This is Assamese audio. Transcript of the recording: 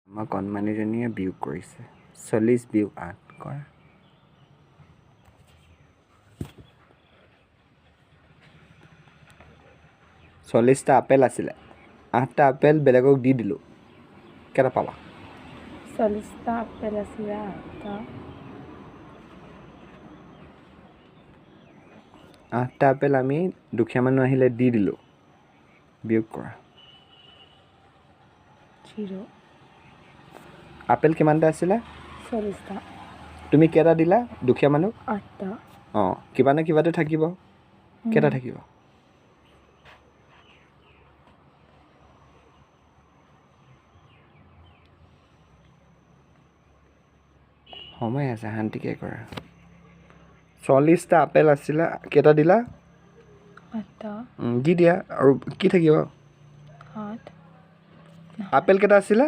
আমাৰ কণমানিজনীয়ে বিয়োগ কৰিছে 40 বিয়োগ 8 কৰা 40টা আপেল আছিলে 8টা আপেল বেলেগক দি দিলোঁ কেইটা পাবা 40টা আপেল আছিলে 8টা 8টা আপেল আমি দুখীয়া মানুহ আহিলে দি দিলোঁ বিয়োগ কৰা 0 আপেল কিমানটা আছিলে 40টা তুমি কেইটা দিলা দুখীয়া মানুহ 8টা অঁ কিবা না কিবাটো থাকিব কেইটা থাকিব সময় আছে শান্তিকে কৰা 40টা আপেল আছিলে কেইটা দিলা 8টা দি দিয়া আৰু কি থাকিব 8 আপেল কেইটা আছিলে